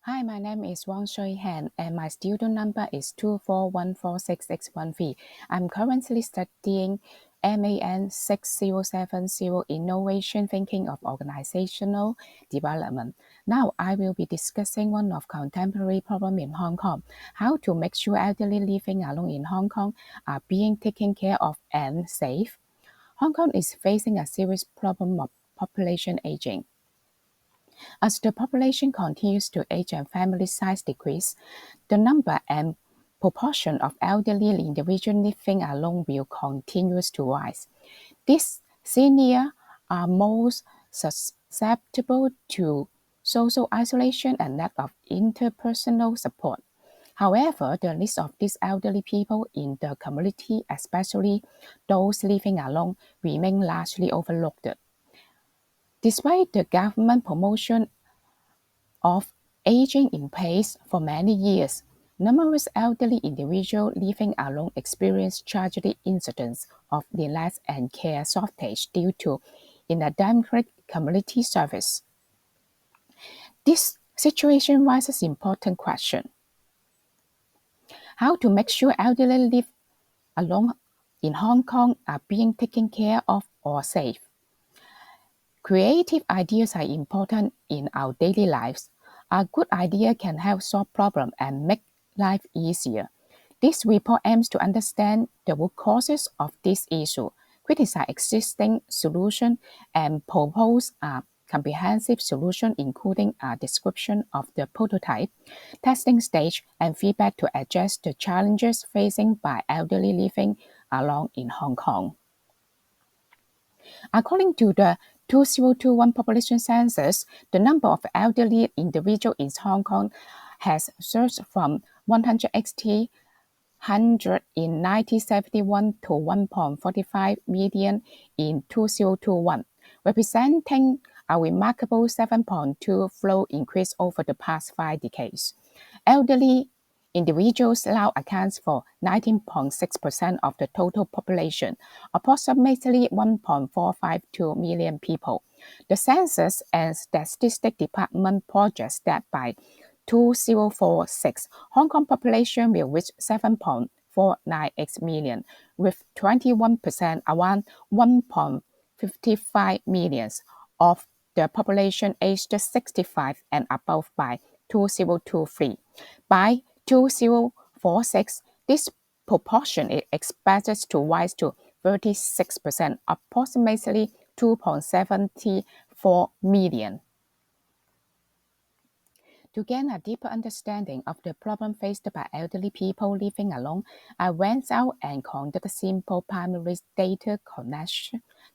Hi, my name is Wang Shui Han, and my student number is 2414661V. I'm currently studying MAN 6070 Innovation Thinking of Organizational Development. Now, I will be discussing one of contemporary problems in Hong Kong, how to make sure elderly living alone in Hong Kong are being taken care of and safe. Hong Kong is facing a serious problem of population aging. As the population continues to age and family size decrease, the number and proportion of elderly individuals living alone will continue to rise. These seniors are most susceptible to social isolation and lack of interpersonal support. However, the list of these elderly people in the community, especially those living alone, remain largely overlooked. Despite the government promotion of aging in place for many years, numerous elderly individuals living alone experience tragic incidents of neglect and care shortage due to inadequate community service. This situation raises important question. How to make sure elderly live alone in Hong Kong are being taken care of or safe? Creative ideas are important in our daily lives. A good idea can help solve problems and make life easier. This report aims to understand the root causes of this issue, criticize existing solutions, and propose a comprehensive solution including a description of the prototype, testing stage, and feedback to address the challenges facing by elderly living alone in Hong Kong. According to the 2021 population census, the number of elderly individuals in Hong Kong has surged from 180 in 1971 to 1.45 million in 2021, representing a remarkable 7.2-fold increase over the past 5 decades. Elderly individuals now account for 19.6% of the total population, approximately 1.452 million people. The Census and Statistics Department projects that by 2046, Hong Kong population will reach 7.498 million, with 21% around 1.55 million of the population aged 65 and above by 2023. By 2046, this proportion is expected to rise to 36%, approximately 2.74 million. To gain a deeper understanding of the problem faced by elderly people living alone, I went out and conducted simple primary data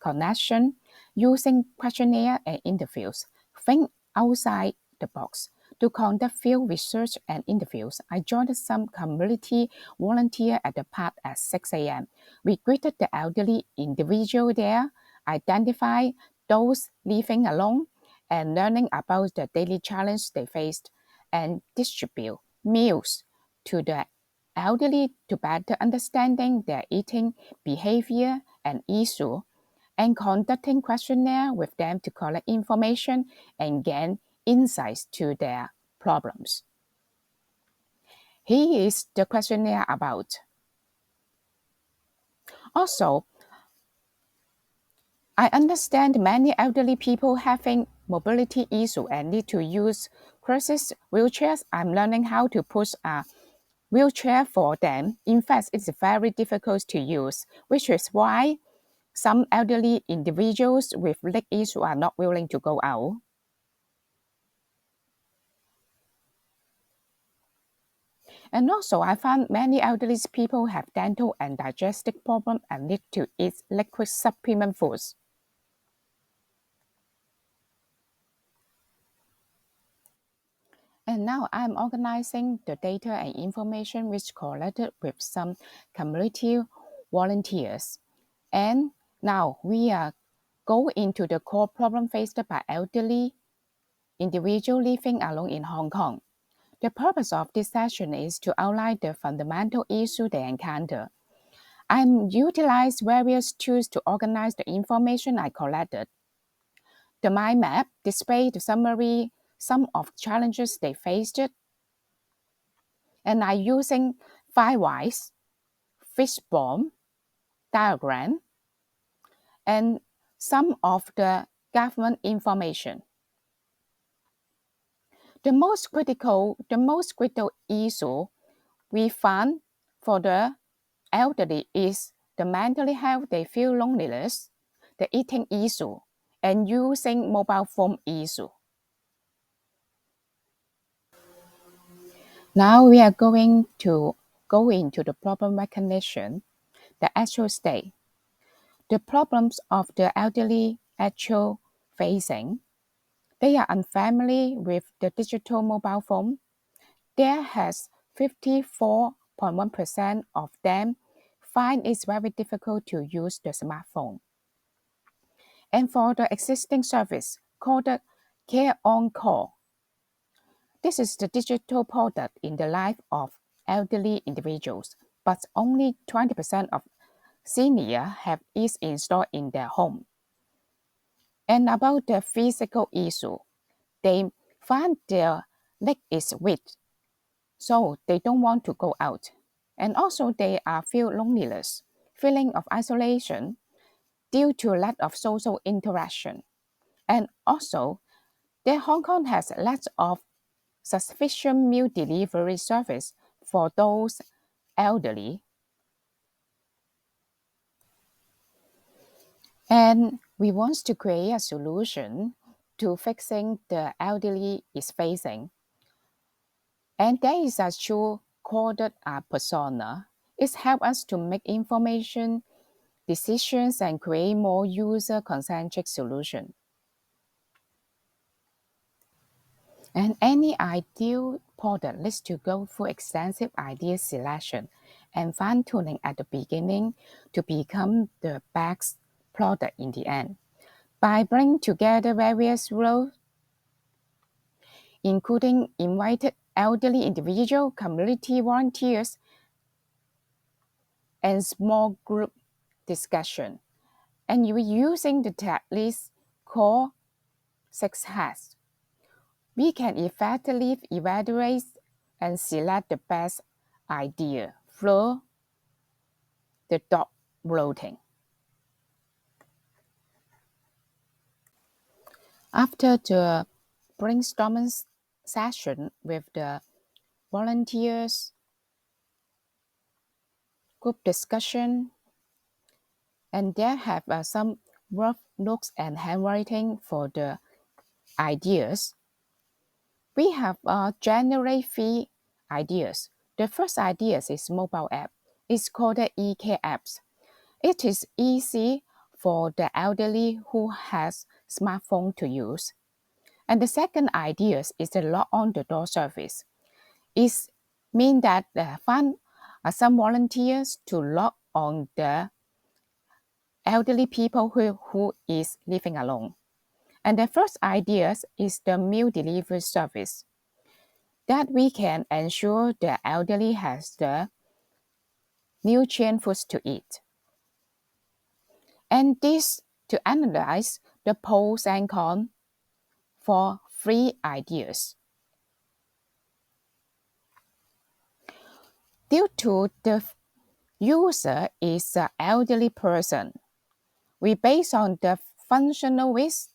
collection using questionnaire and interviews. Think outside the box. To conduct field research and interviews, I joined some community volunteers at the park at 6 a.m. We greeted the elderly individual there, identified those living alone, and learning about the daily challenge they faced, and distribute meals to the elderly to better understanding their eating behavior and issue, and conducting questionnaire with them to collect information and gain insights to their problems. Here is the questionnaire about. Also, I understand many elderly people having mobility issues and need to use crisis wheelchairs. I'm learning how to push a wheelchair for them. In fact, it's very difficult to use, which is why some elderly individuals with leg issues are not willing to go out. And also, I found many elderly people have dental and digestive problems and need to eat liquid supplement foods. And now I'm organizing the data and information which collected with some community volunteers. And now we are go into the core problem faced by elderly individuals living alone in Hong Kong. The purpose of this session is to outline the fundamental issue they encounter. I utilized various tools to organize the information I collected. The mind map displays the summary some of challenges they faced and are using Firewise, Fishbone, diagram, and some of the government information. The most critical issue we found for the elderly is the mental health. They feel loneliness, the eating issue, and using mobile phone issue. Now we are going to go into the problem recognition, the actual state. The problems of the elderly actual facing. They are unfamiliar with the digital mobile phone. There has 54.1% of them find it very difficult to use the smartphone. And for the existing service called Care on Call, this is the digital product in the life of elderly individuals, but only 20% of seniors have it installed in their home. And about the physical issue, they find their leg is weak, so they don't want to go out. And also they are feel loneliness, feeling of isolation due to lack of social interaction. And also, Hong Kong has lots of sufficient meal delivery service for those elderly. And we want to create a solution to fixing the elderly is facing. And there is a tool called a persona. It helps us to make information decisions and create more user-concentric solution. And any ideal product needs to go through extensive idea selection and fine-tuning at the beginning to become the best product in the end. By bringing together various roles, including invited elderly individual, community volunteers, and small group discussion. And you're using the checklist called 6Has. We can effectively evaluate and select the best idea through the dot voting. After the brainstorming session with the volunteers, group discussion, and there have some rough notes and handwriting for the ideas. We have generate 3 ideas. The first idea is mobile app. It's called the EK apps. It is easy for the elderly who has smartphone to use. And the second idea is the lock on the door service. It means that find some volunteers to lock on the elderly people who is living alone. And the first idea is the meal delivery service, that we can ensure the elderly has the nutrient foods to eat. And this to analyze the pros and cons for 3 ideas. Due to the user is an elderly person, we base on the functional risk,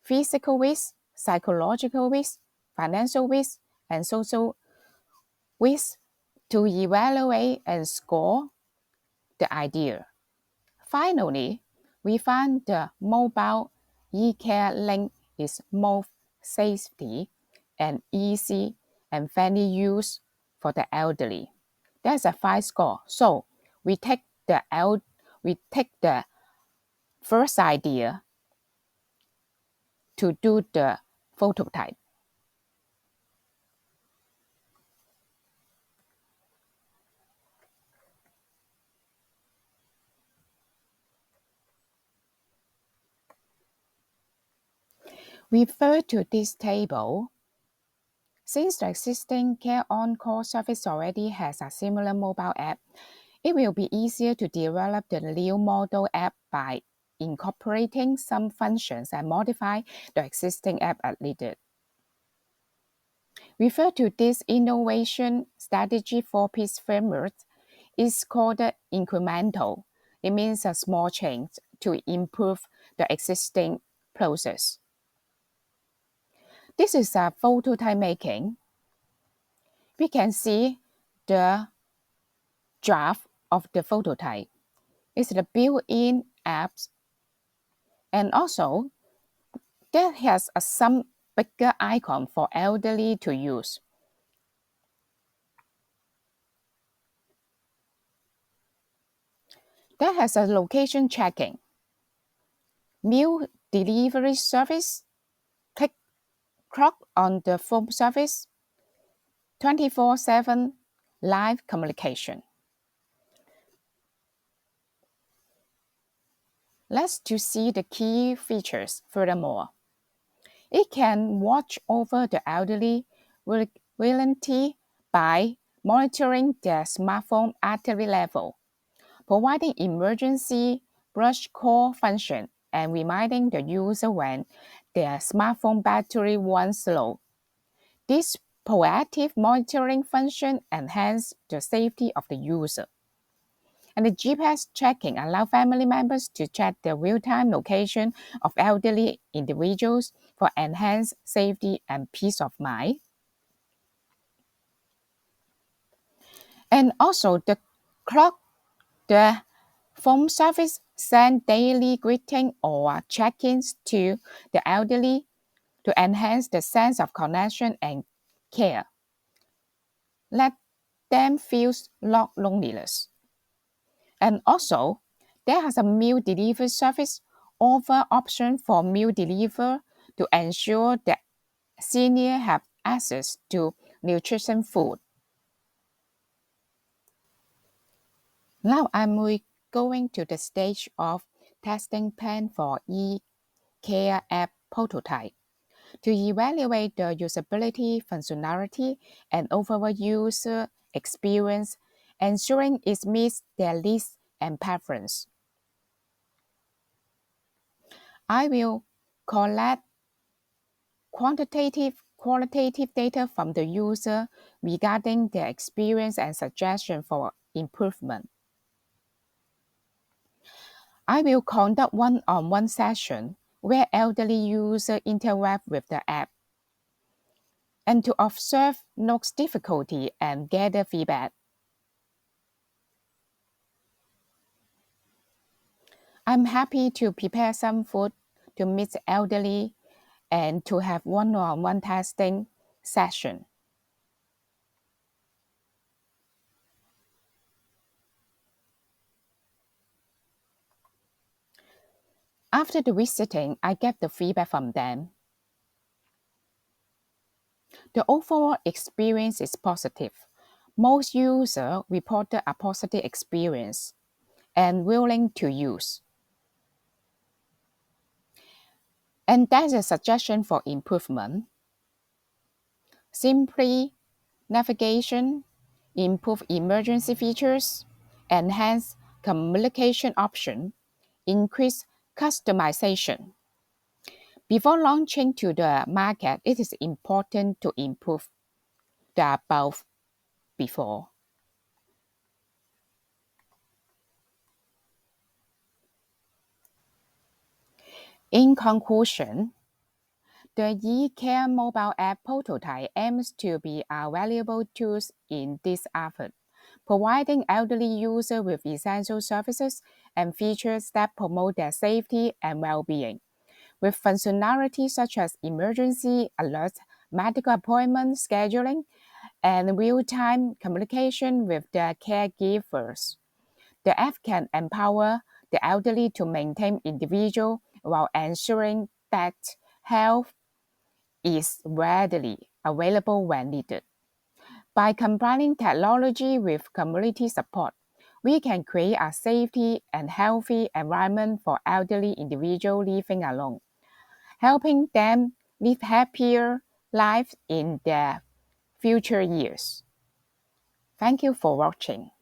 physical risk, psychological risk, financial risk, and social risk to evaluate and score the idea. Finally, we find the mobile e-care link is most safety and easy and friendly use for the elderly. That's a 5 score. So we take the first idea to do the prototype. Refer to this table. Since the existing Care On Call service already has a similar mobile app, it will be easier to develop the new model app by incorporating some functions and modify the existing app as needed. Refer to this innovation strategy 4Ps framework is called incremental. It means a small change to improve the existing process. This is a phototype making. We can see the draft of the phototype. It's the built-in apps, and also that has some bigger icon for elderly to use. That has a location checking, meal delivery service, click clock on the phone service, 24/7 live communication. Let's to see the key features furthermore. It can watch over the elderly vigilantly by monitoring their smartphone battery level, providing emergency brush call function and reminding the user when their smartphone battery runs low. This proactive monitoring function enhances the safety of the user. And the GPS tracking allows family members to check the real-time location of elderly individuals for enhanced safety and peace of mind. And also the clock, the phone service send daily greeting or check-ins to the elderly to enhance the sense of connection and care. Let them feel not loneliness. And also, there has a meal delivery service offer option for meal delivery to ensure that seniors have access to nutritious food. Now I'm going to the stage of testing plan for eCare app prototype to evaluate the usability, functionality, and overall user experience, ensuring it meets their needs and preference. I will collect qualitative data from the user regarding their experience and suggestion for improvement. I will conduct one-on-one session where elderly users interact with the app and to observe notes difficulty and gather feedback. I'm happy to prepare some food to meet the elderly and to have one-on-one testing session. After the visiting, I get the feedback from them. The overall experience is positive. Most users reported a positive experience and willing to use. And there's a suggestion for improvement. Simply navigation, improve emergency features, enhance communication option, increase customization. Before launching to the market, it is important to improve the above before. In conclusion, the eCare mobile app prototype aims to be a valuable tool in this effort, providing elderly users with essential services and features that promote their safety and well-being. With functionality such as emergency alerts, medical appointment scheduling, and real-time communication with their caregivers. The app can empower the elderly to maintain individual while ensuring that health is readily available when needed. By combining technology with community support, we can create a safety and healthy environment for elderly individuals living alone, helping them live happier lives in their future years. Thank you for watching.